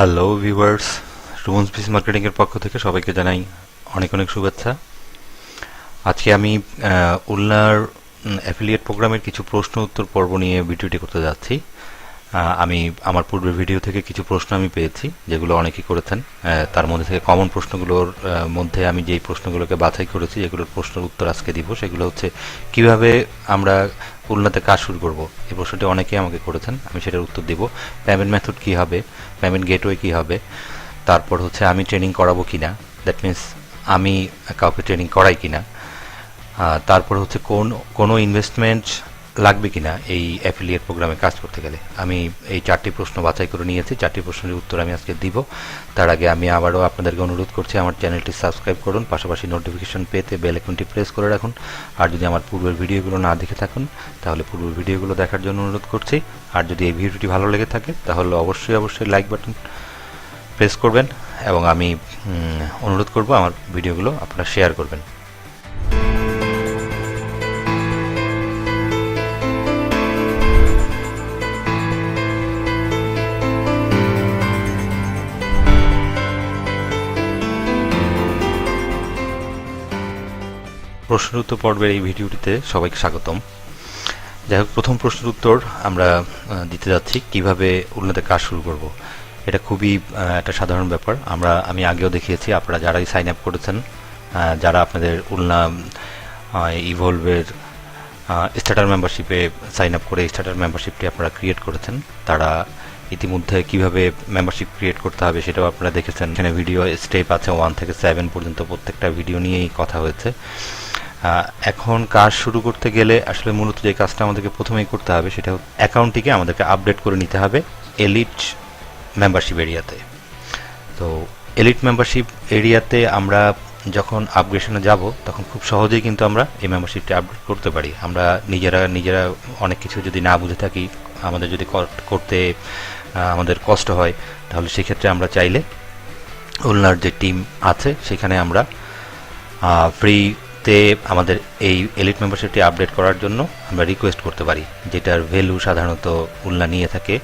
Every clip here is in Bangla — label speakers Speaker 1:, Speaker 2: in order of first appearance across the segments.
Speaker 1: হ্যালো ভিউয়ার্স, রুমন্স বিজ মার্কেটিং এর পক্ষ থেকে সবাইকে জানাই অনেক অনেক শুভেচ্ছা। আজকে আমি উলনার অ্যাফিলিয়েট প্রোগ্রামের কিছু প্রশ্ন উত্তর পর্ব নিয়ে ভিডিওটি করতে যাচ্ছি। আমি আমার পূর্বের ভিডিও থেকে কিছু প্রশ্ন আমি পেয়েছি যেগুলো অনেকেই করেছেন। তার মধ্যে থেকে কমন প্রশ্নগুলোর মধ্যে আমি যেই প্রশ্নগুলোকে বাছাই করেছি, যেগুলোর প্রশ্নের উত্তর আজকে দিব, সেগুলো হচ্ছে কিভাবে আমরা উলনাতে কাজ শুরু করব। এই প্রশ্নটি অনেকেই আমাকে করেছেন, আমি সেটার উত্তর দিব। পেমেন্ট মেথড কী হবে, পেমেন্ট গেটওয়ে কী হবে, তারপর হচ্ছে আমি ট্রেনিং করাবো কিনা, দ্যাট মিন্স আমি কাউকে ট্রেনিং করাই কিনা, তারপর হচ্ছে কোনো ইনভেস্টমেন্ট লাগবে কিনা এই অ্যাফিলিয়েট প্রোগ্রামে কাজ করতে গেলে। আমি এই চারটি প্রশ্ন বাছাই করে নিয়েছি, চারটি প্রশ্নের উত্তর আমি আজকে দিব। তার আগে আমি আবারও আপনাদেরকে অনুরোধ করছি আমার চ্যানেলটি সাবস্ক্রাইব করুন, পাশাপাশি নোটিফিকেশন পেতে বেল আইকনটি প্রেস করে রাখুন। আর যদি আমার পূর্বের ভিডিওগুলো না দেখে থাকুন তাহলে পূর্বের ভিডিওগুলো দেখার জন্য অনুরোধ করছি। আর যদি এই ভিডিওটি ভালো লেগে থাকে তাহলে অবশ্যই লাইক বাটন প্রেস করবেন এবং আমি অনুরোধ করব আমার ভিডিওগুলো আপনারা শেয়ার করবেন। প্রশ্নের উত্তর পর্বের এই ভিডিওটিতে সবাইকে স্বাগতম। যাই হোক, প্রথম প্রশ্নের উত্তর আমরা দিতে যাচ্ছি কিভাবে উলনাতে কাজ শুরু করব। এটা খুবই একটা সাধারণ ব্যাপার। আমি আগেও দেখিয়েছি, আপনারা যারাই সাইন আপ করেছেন, যারা আপনাদের উলনা ইভলভের স্টার্টার মেম্বারশিপে সাইন আপ করে স্টার্টার মেম্বারশিপটি আপনারা ক্রিয়েট করেছেন, তারা ইতিমধ্যে কিভাবে মেম্বারশিপ ক্রিয়েট করতে হবে সেটাও আপনারা দেখেছেন। এখানে ভিডিও স্টেপ আছে 1 থেকে 7 পর্যন্ত, প্রত্যেকটা ভিডিও নিয়েই কথা হয়েছে। এখন কাজ শুরু করতে গেলে আসলে মূলত যে কাজটা আমাদেরকে প্রথমেই করতে হবে সেটা অ্যাকাউন্টটিকে আমাদেরকে আপডেট করে নিতে হবে এলিট মেম্বারশিপ এরিয়াতে। তো এলিট মেম্বারশিপ এরিয়াতে আমরা যখন আপগ্রেশনে যাব তখন খুব সহজেই কিন্তু আমরা এই মেম্বারশিপটি আপডেট করতে পারি। আমরা নিজেরা অনেক কিছু যদি না বুঝে থাকি, আমাদের যদি করতে আমাদের কষ্ট হয়, তাহলে সেক্ষেত্রে আমরা চাইলে উলনার যে টিম আছে সেখানে আমরা ফ্রিতে আমাদের এই এলিট মেম্বারশিপটি আপডেট করার জন্য আমরা রিকোয়েস্ট করতে পারি, যেটার ভ্যালু সাধারণত উলনা নিয়ে থাকে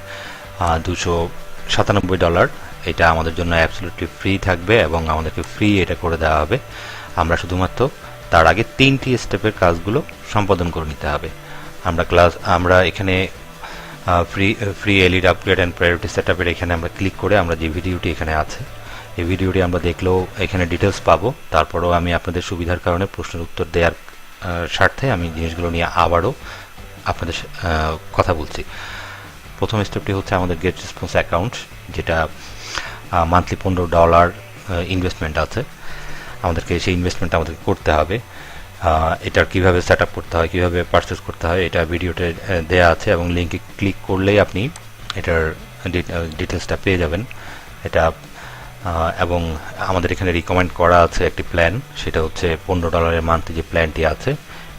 Speaker 1: $297। এটা আমাদের জন্য অ্যাবসলিউটলি ফ্রি থাকবে এবং আমাদেরকে ফ্রি এটা করে দেওয়া হবে। আমরা শুধুমাত্র তার আগে 3টি স্টেপের কাজগুলো সম্পাদন করে নিতে হবে। আমরা এখানে free elite upgrade and priority সেটআপের এখানে আমরা ক্লিক করে আমরা যে ভিডিওটি এখানে আছে এই ভিডিওটি আমরা দেখলেও এখানে ডিটেলস পাবো। তারপরেও আমি আপনাদের সুবিধার কারণে প্রশ্নের উত্তর দেওয়ার স্বার্থে আমি জিনিসগুলো নিয়ে আবারও আপনাদের কথা বলছি। প্রথম স্টেপটি হচ্ছে আমাদের গেটরেসপন্স অ্যাকাউন্ট, যেটা মান্থলি $15 ইনভেস্টমেন্ট আছে। আমাদেরকে সেই ইনভেস্টমেন্টটা আমাদেরকে করতে হবে। এটার কীভাবে সেট আপ করতে হয়, কীভাবে পারচেস করতে হয়, এটা ভিডিওতে দেয়া আছে এবং লিঙ্কে ক্লিক করলেই আপনি এটার ডিটেলসটা পেয়ে যাবেন। এটা এবং আমাদের এখানে রিকমেন্ড করা আছে একটি প্ল্যান, সেটা হচ্ছে $15 মান্থলি যে প্ল্যানটি আছে,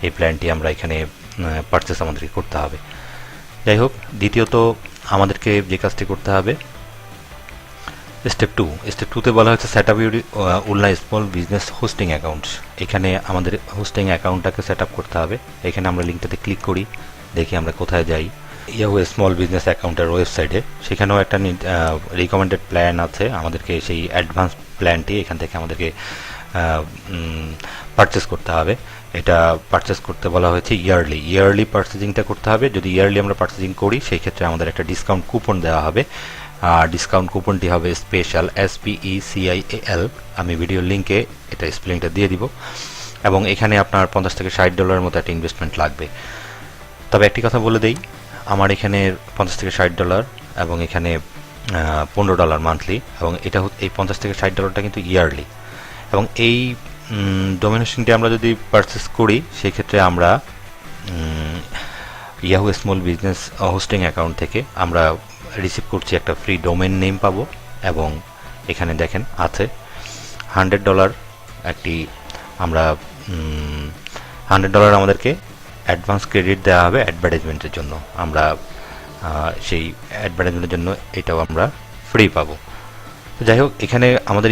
Speaker 1: এই প্ল্যানটি আমরা এখানে পারচেস আমাদেরকে করতে হবে। যাই হোক, দ্বিতীয়ত আমাদেরকে যে কাজটি করতে হবে স্টেপ 2। স্টেপ 2তে বলা হচ্ছে set up your উলনা small business hosting account. এখানে আমাদের হোস্টিং অ্যাকাউন্টটাকে সেট আপ করতে হবে। এখানে আমরা লিঙ্কটাতে ক্লিক করি, দেখি আমরা কোথায় যাই। ইয়াহু স্মল বিজনেস অ্যাকাউন্টের ওয়েবসাইটে সেখানেও একটা রিকমেন্ডেড প্ল্যান আছে। আমাদেরকে সেই অ্যাডভান্স প্ল্যানটি এখান থেকে আমাদেরকে পারচেস করতে হবে। এটা পারচেস করতে বলা হয়েছে ইয়ারলি পারচেজিংটা করতে হবে। যদি ইয়ারলি আমরা পারচেজিং করি সেই ক্ষেত্রে আমাদের একটা ডিসকাউন্ট কুপন দেওয়া হবে। ডিসকাউন্ট কুপনটি হবে স্পেশাল, SPECIAL। আমি ভিডিও লিঙ্কে এটা স্পেলিংটা দিয়ে দিব। এবং এখানে আপনার $50 থেকে $60 মতো একটা ইনভেস্টমেন্ট লাগবে। তবে একটি কথা বলে দেই, আমার এখানে $50 থেকে $60 এবং এখানে $15 মান্থলি, এবং এটা এই $50 থেকে $60টা কিন্তু ইয়ারলি। এবং এই ডোমেন হোস্টিংটি আমরা যদি পারচেস করি সেই ক্ষেত্রে আমরা Yahoo small business hosting account থেকে আমরা রিসিভ করছি একটা ফ্রি ডোমেন নেম পাবো। এবং এখানে দেখেন আছে $100 একটি, আমরা $100 আমাদেরকে অ্যাডভান্স ক্রেডিট দেওয়া হবে অ্যাডভার্টাইজমেন্টের জন্য। আমরা সেই অ্যাডভার্টাইজমেন্টের জন্য এটাও আমরা ফ্রি পাবো। তো যাই হোক, এখানে আমাদের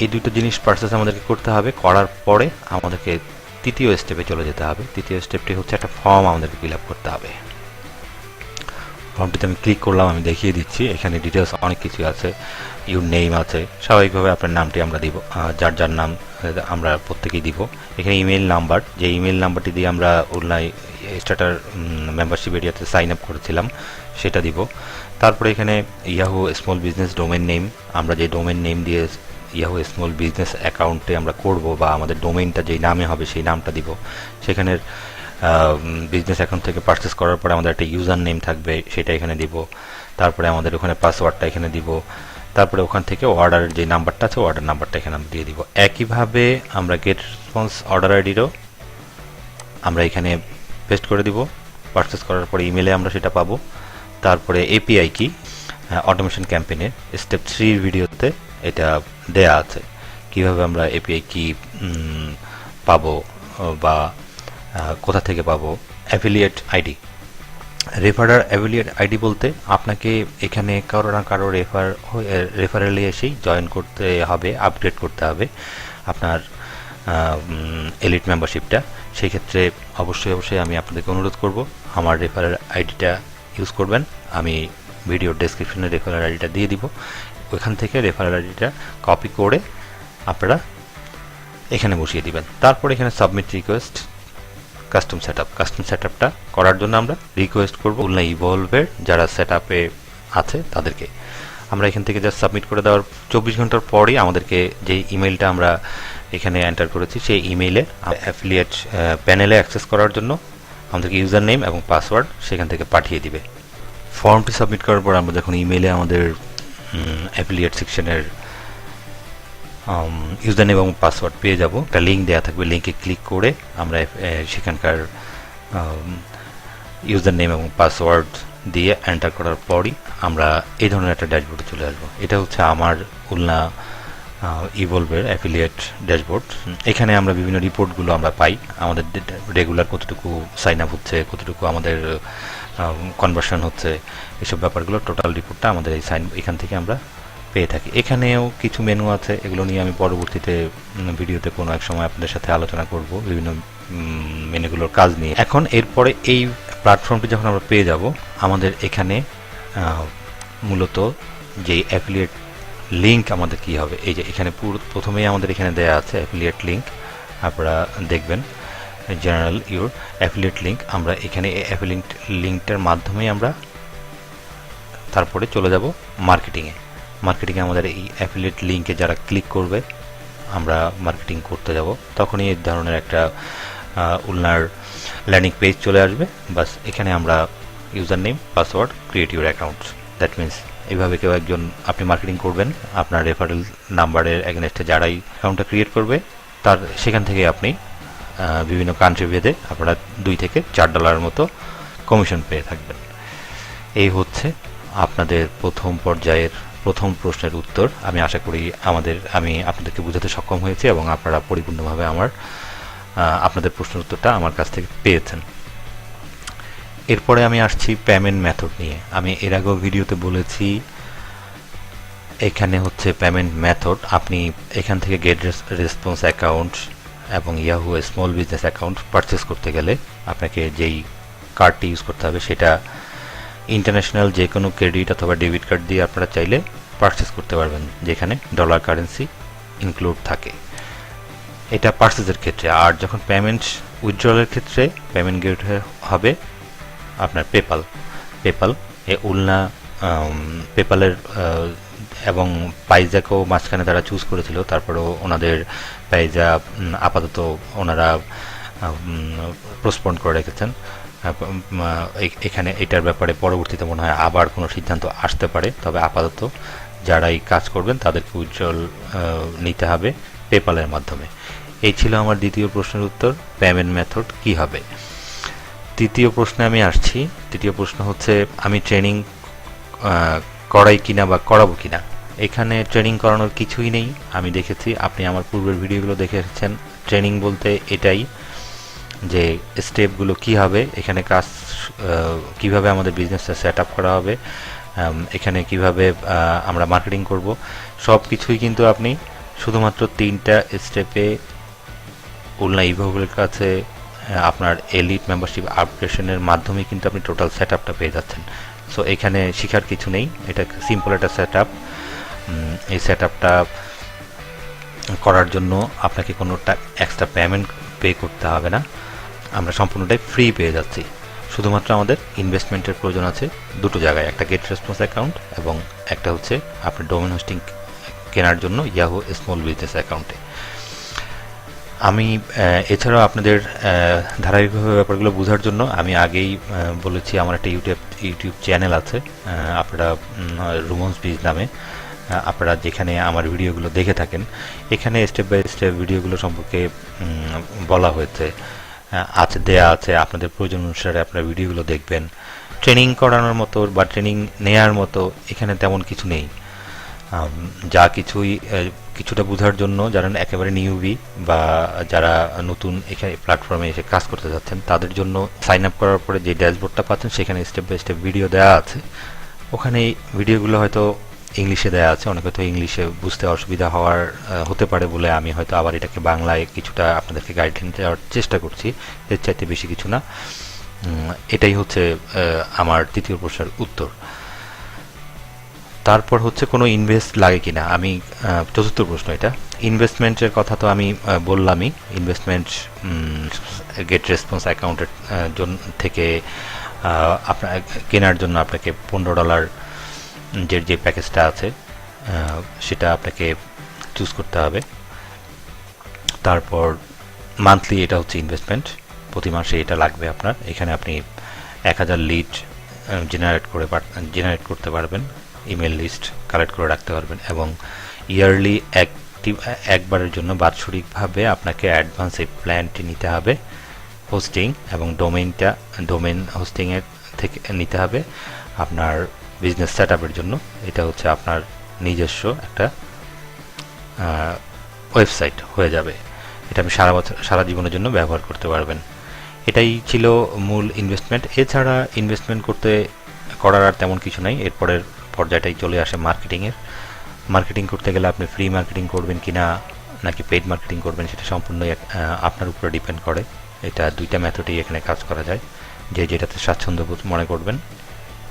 Speaker 1: এই দুটো জিনিস পারচেস আমাদেরকে করতে হবে। করার পরে আমাদেরকে তৃতীয় স্টেপে চলে যেতে হবে। তৃতীয় স্টেপটি হচ্ছে একটা ফর্ম আমাদেরকে ফিল আপ করতে হবে। ফর্মটিতে আমি ক্লিক করলাম, আমি দেখিয়ে দিচ্ছি। এখানে ডিটেলস অনেক কিছু আছে, ইউর নেম আছে, স্বাভাবিকভাবে আপনার নামটি আমরা দিব, যার যার নাম আমরা প্রত্যেকেই দিব। এখানে ইমেল নাম্বার, যে ইমেল নাম্বারটি দিয়ে আমরা অনলাইন স্টার্টার মেম্বারশিপ এরিয়াতে সাইন আপ করেছিলাম সেটা দিব। তারপরে এখানে Yahoo small business domain name, আমরা যে ডোমেন নেম দিয়ে ইয়াহু স্মল বিজনেস অ্যাকাউন্টে আমরা করব বা আমাদের ডোমেইনটা যেই নামে হবে সেই নামটা দিব। সেখানের বিজনেস অ্যাকাউন্ট থেকে পারচেস করার পরে আমাদের একটা ইউজার নেম থাকবে, সেটা এখানে দিব। তারপরে আমাদের ওখানে পাসওয়ার্ডটা এখানে দিব। তারপরে ওখান থেকে অর্ডারের যে নাম্বারটা আছে অর্ডার নাম্বারটা এখানে আমরা দিয়ে দিব। একইভাবে আমরা গেট রেসপন্স অর্ডার আইডিরও আমরা এখানে পেস্ট করে দিব। পারচেস করার পরে ইমেলে আমরা সেটা পাবো। তারপরে এপিআই কি, অটোমেশন ক্যাম্পেইনের স্টেপ 3 ভিডিওতে এটা দেয়া আছে, কিভাবে আমরা এপিআই কি পাবো বা কোথা থেকে পাবো। অ্যাফিলিয়েট আইডি, রেফারার অ্যাফিলিয়েট আইডি বলতে আপনাকে এখানে কারো না কারো রেফারেলে এসেই জয়েন করতে হবে, আপগ্রেড করতে হবে আপনার এলিট মেম্বারশিপটা। সেই ক্ষেত্রে অবশ্যই আমি আপনাদেরকে অনুরোধ করব আমার রেফারেল আইডিটা ইউজ করবেন। আমি ভিডিওর ডেসক্রিপশনে রেফারেল আইডিটা দিয়ে দিব, ওইখান থেকে রেফারেল আইডিটা কপি করে আপনারা এখানে বসিয়ে দিবেন। তারপর এখানে সাবমিট রিকোয়েস্ট কাস্টম সেটআপটা করার জন্য আমরা রিকোয়েস্ট করব উলনা ইভলভের যারা সেটআপে আছে তাদেরকে। আমরা এখান থেকে জাস্ট সাবমিট করে দেওয়ার 24 ঘন্টার পরেই আমাদেরকে যে ইমেইলটা আমরা এখানে এন্টার করেছি সেই ইমেইলে অ্যাফিলিয়েট প্যানেলে অ্যাক্সেস করার জন্য আমাদেরকে ইউজার নেম এবং পাসওয়ার্ড সেখান থেকে পাঠিয়ে দিবে। ফর্মটি সাবমিট করার পর আমরা যখন ইমেইলে আমাদের অ্যাফিলিয়েট সেকশনের ইউজার নেম এবং পাসওয়ার্ড পেয়ে যাব, একটা লিঙ্ক দেওয়া থাকবে, লিঙ্কে ক্লিক করে আমরা সেখানকার ইউজার নেম এবং পাসওয়ার্ড দিয়ে এন্টার করার পরই আমরা এই ধরনের একটা ড্যাশবোর্ডে চলে আসবো। এটা হচ্ছে আমার উলনা ইভলভের অ্যাফিলিয়েট ড্যাশবোর্ড। এখানে আমরা বিভিন্ন রিপোর্টগুলো আমরা পাই, আমাদের রেগুলার কতটুকু সাইন আপ হচ্ছে, কতটুকু আমাদের কনভার্সন হচ্ছে, এসব ব্যাপারগুলো টোটাল রিপোর্টটা আমাদের এখান থেকে আমরা পেয়ে থাকি। এখানেও কিছু মেনু আছে, এগুলো নিয়ে আমি পরবর্তীতে ভিডিওতে কোনো এক সময় আপনাদের সাথে আলোচনা করব বিভিন্ন মেনুগুলোর কাজ নিয়ে। এখন এরপরে এই প্ল্যাটফর্মটি যখন আমরা পেয়ে যাব, আমাদের এখানে মূলত যে অ্যাফিলিয়েট লিঙ্ক আমাদের কি হবে, এই যে এখানে প্রথমেই আমাদের এখানে দেয়া আছে অ্যাফিলিয়েট লিঙ্ক, আপনারা দেখবেন জেনারেল ইউর অ্যাফিলিয়েট লিঙ্ক। আমরা এখানে এই অ্যাফিলিয়েট লিঙ্কটার মাধ্যমেই আমরা তারপরে চলে যাব মার্কেটিংয়ে। আমাদের এই অ্যাফিলিয়েট লিঙ্কে যারা ক্লিক করবে আমরা মার্কেটিং করতে যাব, তখনই এই ধরনের একটা উলনার ল্যান্ডিং পেজ চলে আসবে। বাস এখানে আমরা user name, password, create your account, that means এইভাবে কেউ একজন আপনি মার্কেটিং করবেন, আপনার রেফারেল নাম্বারের এগেনস্টে যারাই অ্যাকাউন্টটা ক্রিয়েট করবে তার সেখান থেকে আপনি বিভিন্ন কান্ট্রি ভেদে আপনারা $2 থেকে $4 মতো কমিশন পেয়ে থাকবেন। এই হচ্ছে আপনাদের প্রথম পর্যায়ের প্রথম প্রশ্নের উত্তর। আমি আশা করি আমি আপনাদেরকে বোঝাতে সক্ষম হয়েছি এবং আপনারা পরিপূর্ণভাবে আপনাদের প্রশ্নের উত্তরটা আমার কাছ থেকে পেয়েছেন। এরপরে আমি আসছি পেমেন্ট মেথড নিয়ে। আমি এর আগেও ভিডিওতে বলেছি এখানে হচ্ছে পেমেন্ট মেথড। আপনি এখান থেকে গেট রেসপন্স অ্যাকাউন্ট এবং Yahoo small business account purchase করতে গেলে আপনাকে যেই কার্ডটি ইউজ করতে হবে সেটা ইন্টারন্যাশনাল যে কোনো ক্রেডিট অথবা ডেবিট কার্ড দিয়ে আপনারা চাইলে পারচেস করতে পারবেন, যেখানে ডলার কারেন্সি ইনক্লুড থাকে। এটা পারচেসের ক্ষেত্রে। আর যখন পেমেন্ট উইথড্রলের ক্ষেত্রে পেমেন্ট গেটওয়ে হবে আপনার পেপাল। উলনা পেপালের এবং পাইজাকেও মাঝখানে তারা চুজ করেছিল, তারপরেও ওনাদের পাইজা আপাতত ওনারা পোস্টপোন করে রেখেছেন। এখানে এটার ব্যাপারে পরবর্তীতে মনে হয় আবার কোনো সিদ্ধান্ত আসতে পারে, তবে আপাতত যারাই কাজ করবেন তাদেরকে উজ্জ্বল নিতে হবে পেপালের মাধ্যমে। এই ছিল আমার দ্বিতীয় প্রশ্নের উত্তর, পেমেন্ট মেথড কি হবে। তৃতীয় প্রশ্নে আমি আসছি। তৃতীয় প্রশ্ন হচ্ছে আমি ট্রেনিং করাই কিনা বা করাবো কিনা। এখানে ট্রেনিং করানোর কিছুই নেই। আমি দেখেছি, আপনি আমার পূর্বের ভিডিওগুলো দেখে এসেছেন। ট্রেনিং বলতে এটাই যে স্টেপগুলো কি হবে, এখানে কাজ কিভাবে আমাদের বিজনেসটা সেট আপ করা হবে, এখানে কিভাবে আমরা মার্কেটিং করব, সব কিছুই কিন্তু আপনি শুধুমাত্র 3টা স্টেপে উলনা ইভলভের কাছে আপনার এলিট মেম্বারশিপ আপগ্রেডেশনের মাধ্যমে কিন্তু আপনি টোটাল সেট আপটা পেয়ে যাচ্ছেন। সো এখানে শেখার কিছু নেই, এটা সিম্পল একটা সেট আপ। এই সেট আপটা করার জন্য আপনাকে কোনো এক্সট্রা পেমেন্ট পে করতে হবে না, আমরা সম্পূর্ণটাই ফ্রি পেয়ে যাচ্ছি। শুধুমাত্র আমাদের ইনভেস্টমেন্টের প্রয়োজন আছে দুটো জায়গায়, একটা গেট রেসপন্স অ্যাকাউন্ট এবং একটা হচ্ছে আপনার ডোমেন হোস্টিং কেনার জন্য ইয়াহু স্মল বিজনেস অ্যাকাউন্টে। আমি এছাড়াও আপনাদের ধারাবাহিকভাবে ব্যাপারগুলো বোঝার জন্য আমি আগেই বলেছি আমার একটা ইউটিউব চ্যানেল আছে, আপনারা রুমন্স বিজ নামে, আপনারা যেখানে আমার ভিডিওগুলো দেখে থাকেন, এখানে স্টেপ বাই স্টেপ ভিডিওগুলো সম্পর্কে বলা হয়েছে, দেয়া আছে। আপনাদের প্রয়োজন অনুসারে আপনারা ভিডিওগুলো দেখবেন। ট্রেনিং করানোর মতো বা ট্রেনিং নেয়ার মতো এখানে তেমন কিছু নেই। যা কিছুটা বোঝার জন্য যারা একেবারে নিউবি বা যারা নতুন এখানে প্ল্যাটফর্মে এসে কাজ করতে যাচ্ছেন তাদের জন্য সাইন আপ করার পরে যে ড্যাশবোর্ডটা পাচ্ছেন সেখানে স্টেপ বাই স্টেপ ভিডিও দেওয়া আছে। ওখানে ভিডিওগুলো হয়তো ইংলিশে দেওয়া আছে, অনেক হয়তো ইংলিশে বুঝতে অসুবিধা হতে পারে বলে আমি হয়তো আবার এটাকে বাংলায় কিছুটা আপনাদেরকে গাইডলাইন দেওয়ার চেষ্টা করছি, এর চাইতে বেশি কিছু না। এটাই হচ্ছে আমার তৃতীয় প্রশ্নের উত্তর। তারপর হচ্ছে কোনো ইনভেস্ট লাগে কিনা, আমি চতুর্থ প্রশ্ন এটা। ইনভেস্টমেন্টের কথা তো আমি বললামই, ইনভেস্টমেন্ট গেট রেসপন্স অ্যাকাউন্টের থেকে আপনার কেনার জন্য আপনাকে $15 যে প্যাকেজটা আছে সেটা আপনাকে চুজ করতে হবে। তারপর মান্থলি এটা হচ্ছে ইনভেস্টমেন্ট, প্রতি মাসে এটা লাগবে আপনার। এখানে আপনি 1000 লিড জেনারেট করতে পারবেন, ইমেল লিস্ট কালেক্ট করে রাখতে পারবেন, এবং ইয়ারলি একবারের জন্য বাৎসরিকভাবে আপনাকে অ্যাডভান্স এই প্ল্যানটি নিতে হবে। হোস্টিং এবং ডোমেন হোস্টিংয়ের থেকে নিতে হবে আপনার বিজনেস সেট আপের জন্য। এটা হচ্ছে আপনার নিজস্ব একটা ওয়েবসাইট হয়ে যাবে, এটা আপনি সারা জীবনের জন্য ব্যবহার করতে পারবেন। এটাই ছিল মূল ইনভেস্টমেন্ট। এছাড়া ইনভেস্টমেন্ট করার আর তেমন কিছু নাই। এরপরের পর্যায়টাই চলে আসে মার্কেটিংয়ের। মার্কেটিং করতে গেলে আপনি ফ্রি মার্কেটিং করবেন কিনা নাকি পেইড মার্কেটিং করবেন সেটা সম্পূর্ণই আপনার উপরে ডিপেন্ড করে। এটা দুইটা মেথডেই এখানে কাজ করা যায়, যে যেটাতে স্বাচ্ছন্দ্য বোধ মনে করবেন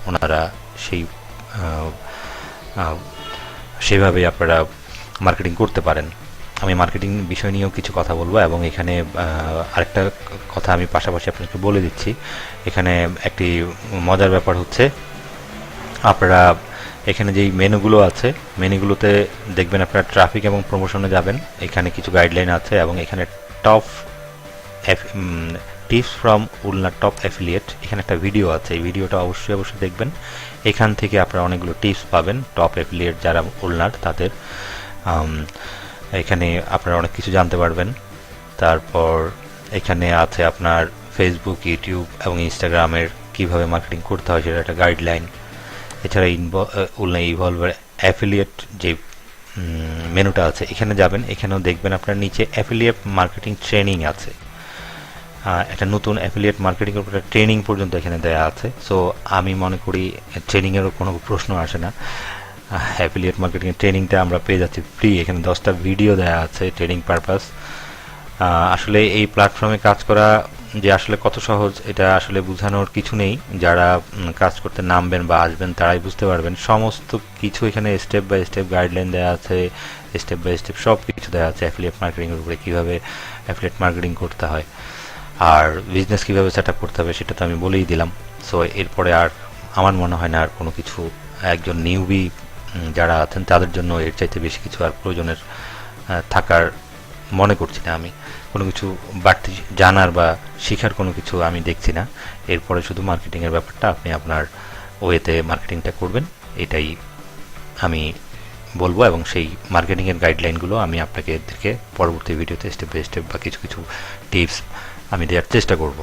Speaker 1: ওনারা সেইভাবেই আপনারা মার্কেটিং করতে পারেন। আমি মার্কেটিং বিষয় নিয়েও কিছু কথা বলবো, এবং এখানে আরেকটা কথা আমি পাশাপাশি আপনাকে বলে দিচ্ছি। এখানে একটি মজার ব্যাপার হচ্ছে, আপনারা এখানে যেই মেনুগুলো আছে, মেনুগুলোতে দেখবেন আপনারা ট্রাফিক এবং প্রমোশনে যাবেন, এখানে কিছু গাইডলাইন আছে, এবং এখানে top tips from উলনা top affiliate, এখানে একটা ভিডিও আছে, এই ভিডিওটা অবশ্যই দেখবেন। এখান থেকে আপনারা অনেকগুলো টিপস পাবেন টপ অ্যাফিলিয়েট যারা উলনার তাদের, এখানে আপনারা অনেক কিছু জানতে পারবেন। তারপর এখানে আছে আপনার ফেসবুক, ইউটিউব এবং ইনস্টাগ্রামের কিভাবে মার্কেটিং করতে হয় সেটা একটা গাইডলাইন। এছাড়া উলনা ইভলভের অ্যাফিলিয়েট যে মেনুটা আছে এখানে যাবেন, এখানেও দেখবেন আপনার নিচে অ্যাফিলিয়েট মার্কেটিং ট্রেনিং আছে, একটা নতুন অ্যাফিলিয়েট মার্কেটিং এর উপরে ট্রেনিং পর্যন্ত এখানে দেওয়া আছে। সো আমি মনে করি ট্রেনিংয়েরও কোনো প্রশ্ন আসে না, অ্যাফিলিয়েট মার্কেটিংয়ের ট্রেনিংটা আমরা পেয়ে যাচ্ছি ফ্রি। এখানে 10টা ভিডিও দেওয়া আছে ট্রেনিং পারপাস। আসলে এই প্ল্যাটফর্মে কাজ করা যে আসলে কত সহজ এটা আসলে বোঝানোর কিছু নেই, যারা কাজ করতে নামবেন বা আসবেন তারাই বুঝতে পারবেন। সমস্ত কিছু এখানে স্টেপ বাই স্টেপ গাইডলাইন দেওয়া আছে, স্টেপ বাই স্টেপ সব কিছু দেওয়া আছে অ্যাফিলিয়েট মার্কেটিংয়ের উপরে, কীভাবে অ্যাফিলিয়েট মার্কেটিং করতে হয় আর বিজনেস কীভাবে সেট আপ করতে হবে সেটা তো আমি বলেই দিলাম। সো এরপরে আর আমার মনে হয় না আর কোনো কিছু একজন নিউবি যারা আছেন তাদের জন্য এর চাইতে বেশি কিছু আর প্রয়োজনের থাকার মনে করছি না। আমি কোনো কিছু বাড়তি জানার বা শেখার কোনো কিছু আমি দেখছি না। এরপরে শুধু মার্কেটিংয়ের ব্যাপারটা আপনি আপনার ওয়েতে মার্কেটিংটা করবেন, এটাই আমি বলবো, এবং সেই মার্কেটিংয়ের গাইডলাইনগুলো আমি আপনাদেরকে পরবর্তী ভিডিওতে স্টেপ বাই স্টেপ বা কিছু কিছু টিপস আমি দেওয়ার চেষ্টা করব।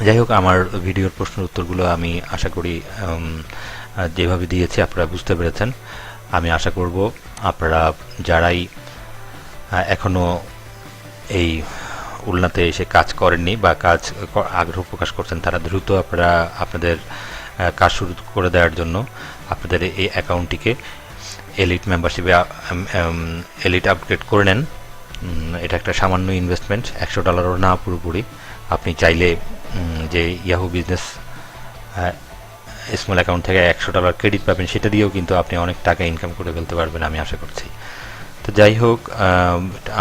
Speaker 1: যাই হোক, আমার ভিডিওর প্রশ্নের উত্তরগুলো আমি আশা করি যেভাবে দিয়েছি আপনারা বুঝতে পেরেছেন। আমি আশা করব আপনারা যারাই এখনও এই উলনাতে এসে কাজ করেননি বা কাজ আগ্রহ প্রকাশ করছেন তারা দ্রুত আপনাদের কাজ শুরু করে দেওয়ার জন্য আপনাদের এই অ্যাকাউন্টটিকে এলিট মেম্বারশিপে এলিট আপগ্রেড করে নেন। এটা একটা সামান্য ইনভেস্টমেন্ট, $100 না পুরোপুরি। আপনি চাইলে যে ইয়াহু বিজনেস স্মল অ্যাকাউন্ট থেকে $100 ক্রেডিট পাবেন, সেটা দিয়েও কিন্তু আপনি অনেক টাকা ইনকাম করে ফেলতে পারবেন আমি আশা করছি। তো যাই হোক,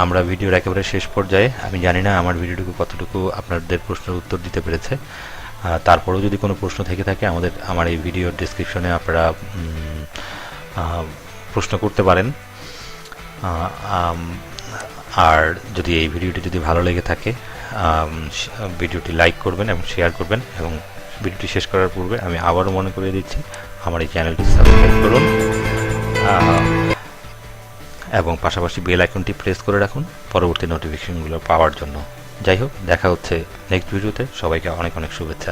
Speaker 1: আমরা ভিডিওর একেবারে শেষ পর্যায়ে। আমি জানি না আমার ভিডিওটুকু কতটুকু আপনাদের প্রশ্নের উত্তর দিতে পেরেছে। তারপরেও যদি কোনো প্রশ্ন থেকে থাকে আমার এই ভিডিওর ডিসক্রিপশনে আপনারা প্রশ্ন করতে পারেন। আর যদি এই ভিডিওটি যদি ভালো লেগে থাকে, ভিডিওটি লাইক করবেন এবং শেয়ার করবেন। এবং ভিডিওটি শেষ করার পূর্বে আমি আবারও মনে করিয়ে দিচ্ছি, আমার এই চ্যানেলটি সাবস্ক্রাইব করুন এবং পাশাপাশি বেল আইকনটি প্রেস করে রাখুন পরবর্তী নোটিফিকেশনগুলো পাওয়ার জন্য। যাই হোক, দেখা হচ্ছে নেক্সট ভিডিওতে। সবাইকে অনেক অনেক শুভেচ্ছা।